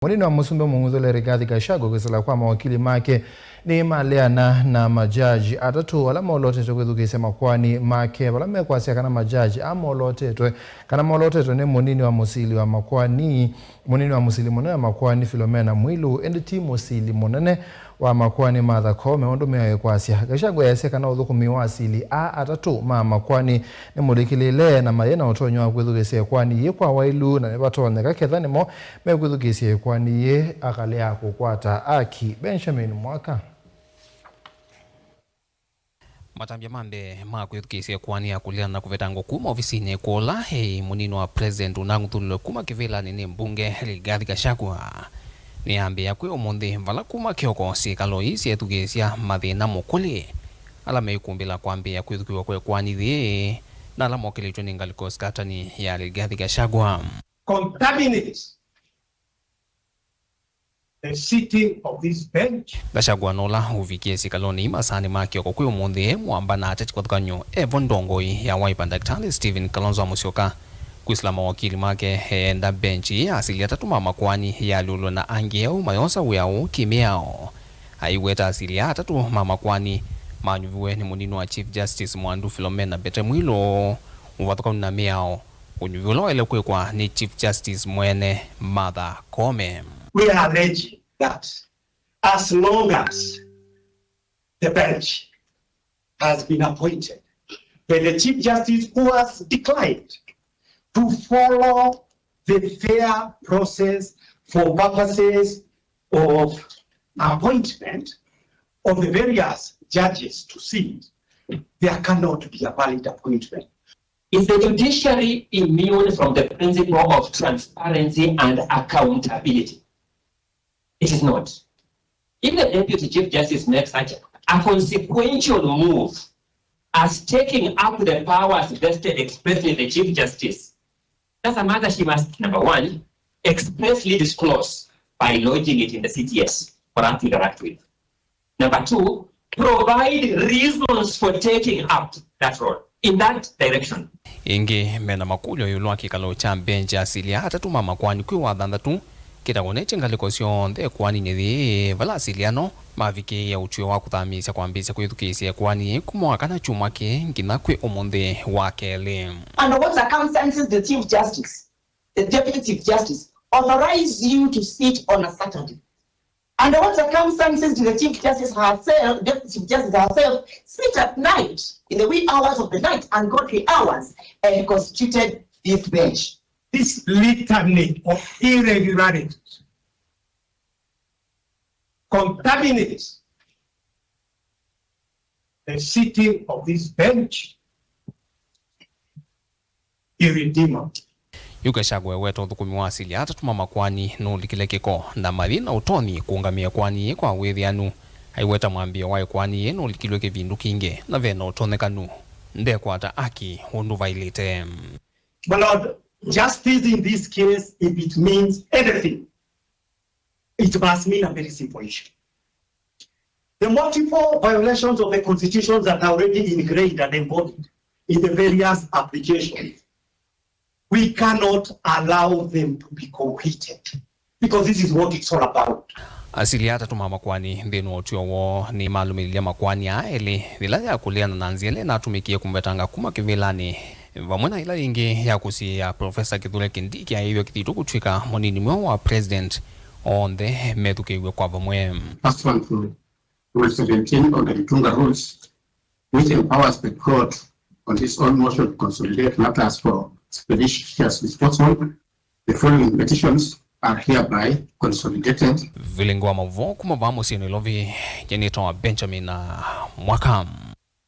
Munini wa musumbe mung'uthule Rigathi Gachagua kwisila kwa mawokili make nimaleana na majudge atatu vala molootetwe kwithukisya Makoani make vala mekwasya kana majudge molootetwe kana molootetwe ni munini wa musili wa Makoani munini wa musili munene wa Makoani Philomena Mwilu indi musili munene wa Makoani Martha Koome undu miao ikwasya. Gachagua yase kana uthukumi wa Asili atatu Makoani ni molootilwe na mayena utonyo wa kwithukisya kwani Ikoanini na nibatonyeka kethanimo mekwithukisya kwani ye akalea kukwata aki Benjamin Mwaka. Matambia mambe kwithukisya kwani Kulea na kuvetango kuma ofisini kola munini wa president unang'uthule kuma kivila ni mbunge Rigathi Gachagua ni ambia kwe omonde vala kuma kioko sikalo iasya thukisya mathina mawokili ala meikumbila kwambia kwithukiwa kwe kwani thi na ala mawokili ni ngaliko skatani ya Rigathi Gachagua. Contaminate the sitting of this bench. Gachagua nola uvikie sikaloni masani makioko kwe omonde mwamba na atati kwa thukanyo ndongoi ya Wiper Daktari Stephen Kalonzo Musyoka kwisila mawokili make enda benchi Asili atatu Makoani ya lulu na angeo mayosa uyao kimiao aiweta Asili atatu Makoani manyuviwe ni munini wa Chief Justice Mwandu Philomena Mwilu uvathuka na miao unyuviwe ele kwa ni Chief Justice mwene Martha Koome. We are alleging that as long as the bench has been appointed by the Chief Justice who has declined to follow the fair process for purposes of appointment of the various judges to sit, there cannot be a valid appointment. Is the judiciary immune from the principle of transparency and accountability? It is not. If the Deputy Chief Justice makes such a consequential move as taking up the powers vested expressly in the Chief Justice, that's a matter she must, number one, expressly disclose by lodging it in the CTS for us to interact with. Number two, provide reasons for taking up that role in that direction. Ingi mena makulyo yulwa kikalo cha benchi Asili atatu Makoani kwe wathanthatu kitagone chengaliko sionthe kwani nithi vala Asiliano maviki ya uchwe wa kuthamisya kwambisya kwithukisya kwani kumwaka chuma ke ngina kwe omonthe wa keli. Under what circumstances the Chief Justice, the Deputy Chief Justice, authorize you to sit on a Saturday? Under what circumstances did the Chief Justice herself, Deputy Chief Justice herself, sit at night in the wee hours of the night and go 3 hours and constituted this bench? This litany of irregularities contaminates the sitting of this bench irredeemable. Gachagua weto uthukumi wa Asili atatu Makoani nulikile kiko na mathina utoni kuungamia kwani kwa withianu aiweta mwambio wa kwani nulikilwe kivindu kingi na vena utonekanu ndekwata aki undu vailite. My Lord, justice in this case, if it means anything, it must mean a very simple issue. The multiple violations of the constitutions that are already ingrained and embodied in the various applications, we cannot allow them to be completed because this is what it's all about. Asili atatu Makoani ndenu otiowo ni malumilia Makoani aeli vila ya Kulea na nanziele na atumikie kumvetanga kuma kivilani vamwena ila ingi ya Kusiia Professor Kindiki ya hivyo kititu kutwika munini wa president on the methukiwe kwa vamwe. First one to Rule 17 on the Itunga rules, which empowers the court on its own motion to consolidate matters for expeditious disposal. The following petitions are hereby consolidated. Vilingwa mavo kuma vamo sino ilovi jenito wa Benjamin Mwaka.